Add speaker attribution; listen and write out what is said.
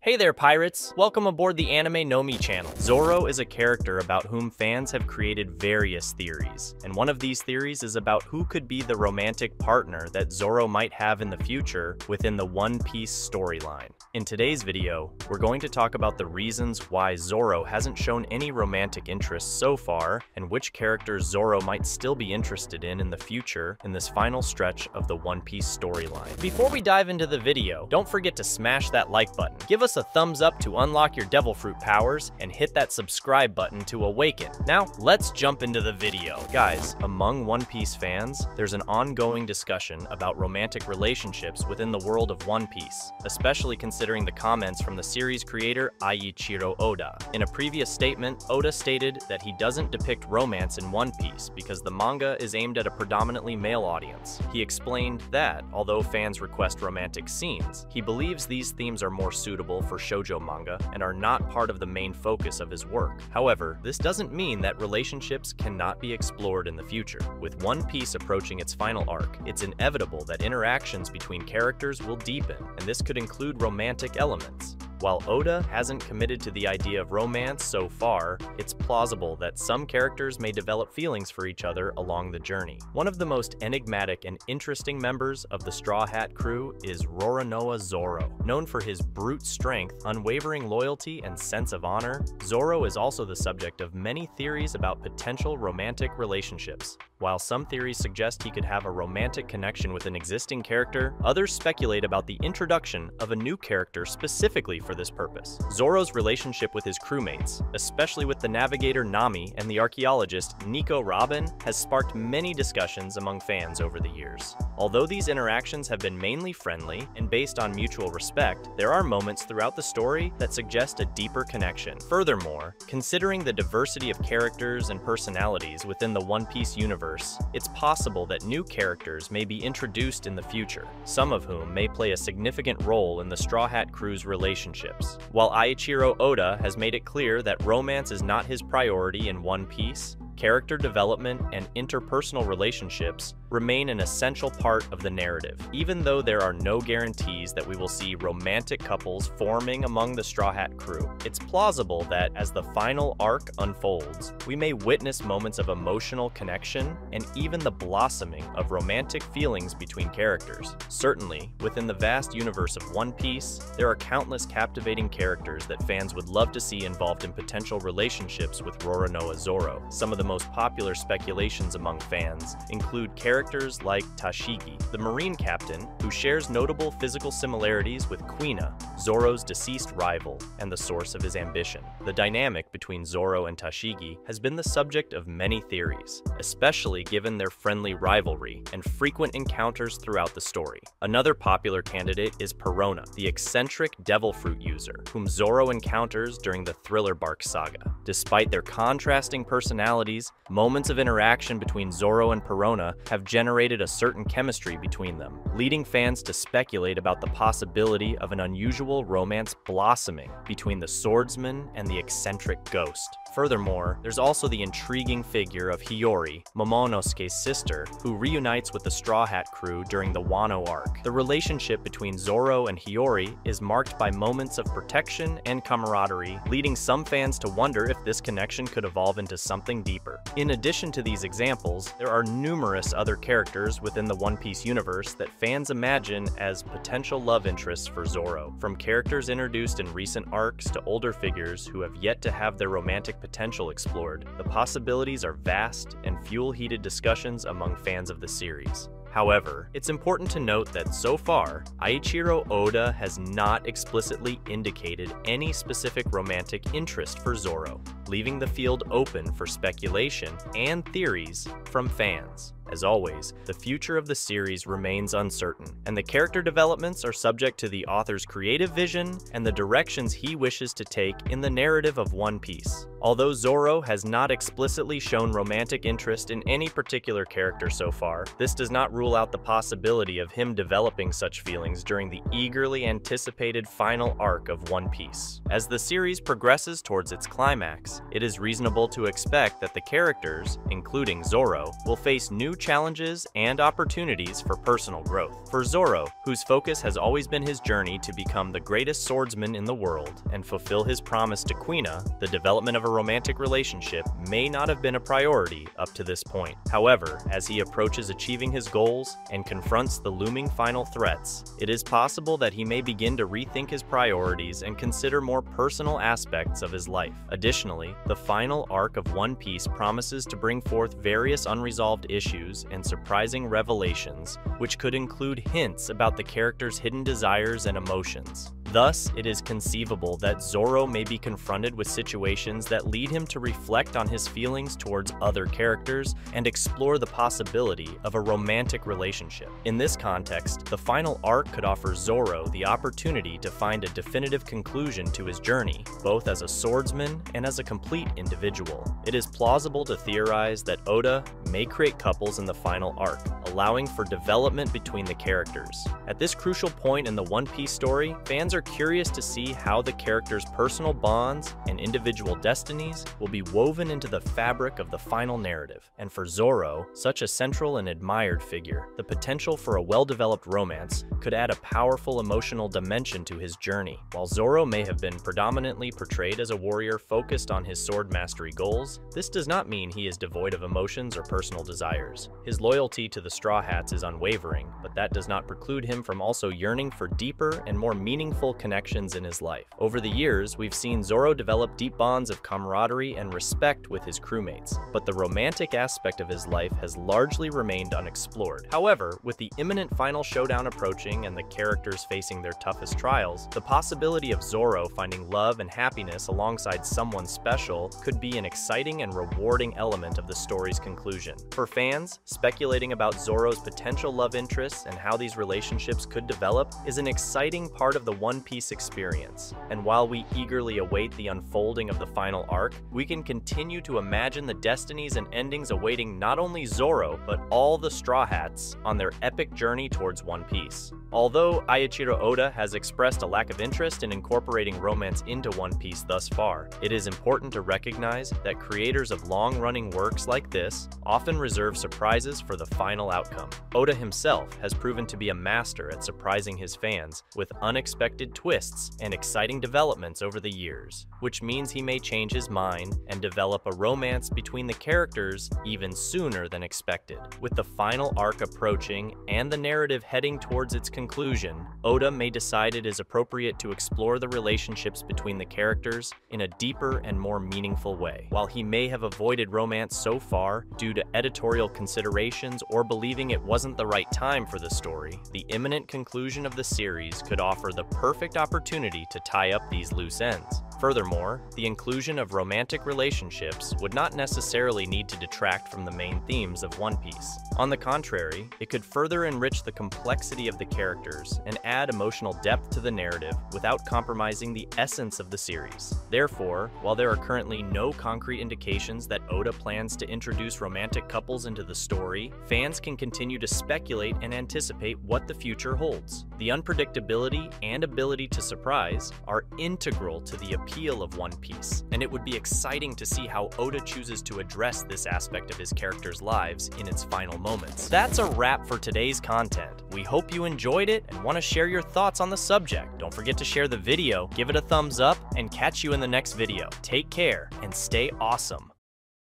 Speaker 1: Hey there, pirates! Welcome aboard the Anime channel. Zoro is a character about whom fans have created various theories, and one of these theories is about who could be the romantic partner that Zoro might have in the future within the One Piece storyline. In today's video, we're going to talk about the reasons why Zoro hasn't shown any romantic interest so far, and which characters Zoro might still be interested in the future in this final stretch of the One Piece storyline. Before we dive into the video, don't forget to smash that like button. Give us a thumbs up to unlock your devil fruit powers, and hit that subscribe button to awaken. Now, let's jump into the video. Guys, among One Piece fans, there's an ongoing discussion about romantic relationships within the world of One Piece, especially considering the comments from the series creator Eiichiro Oda. In a previous statement, Oda stated that he doesn't depict romance in One Piece because the manga is aimed at a predominantly male audience. He explained that, although fans request romantic scenes, he believes these themes are more suitable for shoujo manga and are not part of the main focus of his work. However, this doesn't mean that relationships cannot be explored in the future. With One Piece approaching its final arc, it's inevitable that interactions between characters will deepen, and this could include romantic elements. While Oda hasn't committed to the idea of romance so far, it's plausible that some characters may develop feelings for each other along the journey. One of the most enigmatic and interesting members of the Straw Hat crew is Roronoa Zoro. Known for his brute strength, unwavering loyalty, and sense of honor, Zoro is also the subject of many theories about potential romantic relationships. While some theories suggest he could have a romantic connection with an existing character, others speculate about the introduction of a new character specifically for this purpose. Zoro's relationship with his crewmates, especially with the navigator Nami and the archaeologist Nico Robin, has sparked many discussions among fans over the years. Although these interactions have been mainly friendly and based on mutual respect, there are moments throughout the story that suggest a deeper connection. Furthermore, considering the diversity of characters and personalities within the One Piece universe, it's possible that new characters may be introduced in the future, some of whom may play a significant role in the Straw Hat crew's relationships. While Eiichiro Oda has made it clear that romance is not his priority in One Piece, character development and interpersonal relationships remain an essential part of the narrative. Even though there are no guarantees that we will see romantic couples forming among the Straw Hat crew, it's plausible that as the final arc unfolds, we may witness moments of emotional connection and even the blossoming of romantic feelings between characters. Certainly, within the vast universe of One Piece, there are countless captivating characters that fans would love to see involved in potential relationships with Roronoa Zoro. Some of the most popular speculations among fans include characters like Tashigi, the Marine captain, who shares notable physical similarities with Kuina, Zoro's deceased rival and the source of his ambition. The dynamic between Zoro and Tashigi has been the subject of many theories, especially given their friendly rivalry and frequent encounters throughout the story. Another popular candidate is Perona, the eccentric devil fruit user, whom Zoro encounters during the Thriller Bark saga. Despite their contrasting personalities, moments of interaction between Zoro and Perona have generated a certain chemistry between them, leading fans to speculate about the possibility of an unusual romance blossoming between the swordsman and the eccentric ghost. Furthermore, there's also the intriguing figure of Hiyori, Momonosuke's sister, who reunites with the Straw Hat crew during the Wano arc. The relationship between Zoro and Hiyori is marked by moments of protection and camaraderie, leading some fans to wonder if this connection could evolve into something deeper. In addition to these examples, there are numerous other characters within the One Piece universe that fans imagine as potential love interests for Zoro. From characters introduced in recent arcs to older figures who have yet to have their romantic potential explored, the possibilities are vast and fuel heated discussions among fans of the series. However, it's important to note that so far, Eiichiro Oda has not explicitly indicated any specific romantic interest for Zoro, leaving the field open for speculation and theories from fans. As always, the future of the series remains uncertain, and the character developments are subject to the author's creative vision and the directions he wishes to take in the narrative of One Piece. Although Zoro has not explicitly shown romantic interest in any particular character so far, this does not rule out the possibility of him developing such feelings during the eagerly anticipated final arc of One Piece. As the series progresses towards its climax, it is reasonable to expect that the characters, including Zoro, will face new challenges and opportunities for personal growth. For Zoro, whose focus has always been his journey to become the greatest swordsman in the world and fulfill his promise to Quina, the development of a romantic relationship may not have been a priority up to this point. However, as he approaches achieving his goals and confronts the looming final threats, it is possible that he may begin to rethink his priorities and consider more personal aspects of his life. Additionally, the final arc of One Piece promises to bring forth various unresolved issues and surprising revelations, which could include hints about the character's hidden desires and emotions. Thus, it is conceivable that Zoro may be confronted with situations that lead him to reflect on his feelings towards other characters and explore the possibility of a romantic relationship. In this context, the final arc could offer Zoro the opportunity to find a definitive conclusion to his journey, both as a swordsman and as a complete individual. It is plausible to theorize that Oda may create couples in the final arc, allowing for development between the characters. At this crucial point in the One Piece story, fans are curious to see how the characters' personal bonds and individual destinies will be woven into the fabric of the final narrative. And for Zoro, such a central and admired figure, the potential for a well-developed romance could add a powerful emotional dimension to his journey. While Zoro may have been predominantly portrayed as a warrior focused on his sword mastery goals, this does not mean he is devoid of emotions or personal desires. His loyalty to the Straw Hats is unwavering, but that does not preclude him from also yearning for deeper and more meaningful connections in his life. Over the years, we've seen Zoro develop deep bonds of camaraderie and respect with his crewmates, but the romantic aspect of his life has largely remained unexplored. However, with the imminent final showdown approaching and the characters facing their toughest trials, the possibility of Zoro finding love and happiness alongside someone special could be an exciting and rewarding element of the story's conclusion. For fans, speculating about Zoro's potential love interests and how these relationships could develop is an exciting part of the One Piece experience. And while we eagerly await the unfolding of the final arc, we can continue to imagine the destinies and endings awaiting not only Zoro, but all the Straw Hats on their epic journey towards One Piece. Although Eiichiro Oda has expressed a lack of interest in incorporating romance into One Piece thus far, it is important to recognize that creators of long-running works like this often reserve surprises for the final outcome. Oda himself has proven to be a master at surprising his fans with unexpected twists and exciting developments over the years, which means he may change his mind and develop a romance between the characters even sooner than expected. With the final arc approaching and the narrative heading towards its conclusion, Oda may decide it is appropriate to explore the relationships between the characters in a deeper and more meaningful way. While he may have avoided romance so far due to editorial considerations or believing it wasn't the right time for the story, the imminent conclusion of the series could offer the perfect opportunity to tie up these loose ends. Furthermore, the inclusion of romantic relationships would not necessarily need to detract from the main themes of One Piece. On the contrary, it could further enrich the complexity of the characters and add emotional depth to the narrative without compromising the essence of the series. Therefore, while there are currently no concrete indications that Oda plans to introduce romantic couples into the story, fans can continue to speculate and anticipate what the future holds. The unpredictability and ability to surprise are integral to the appeal of One Piece, and it would be exciting to see how Oda chooses to address this aspect of his characters' lives in its final moments. That's a wrap for today's content. We hope you enjoyed it and want to share your thoughts on the subject. Don't forget to share the video, give it a thumbs up, and catch you in the next video. Take care and stay awesome.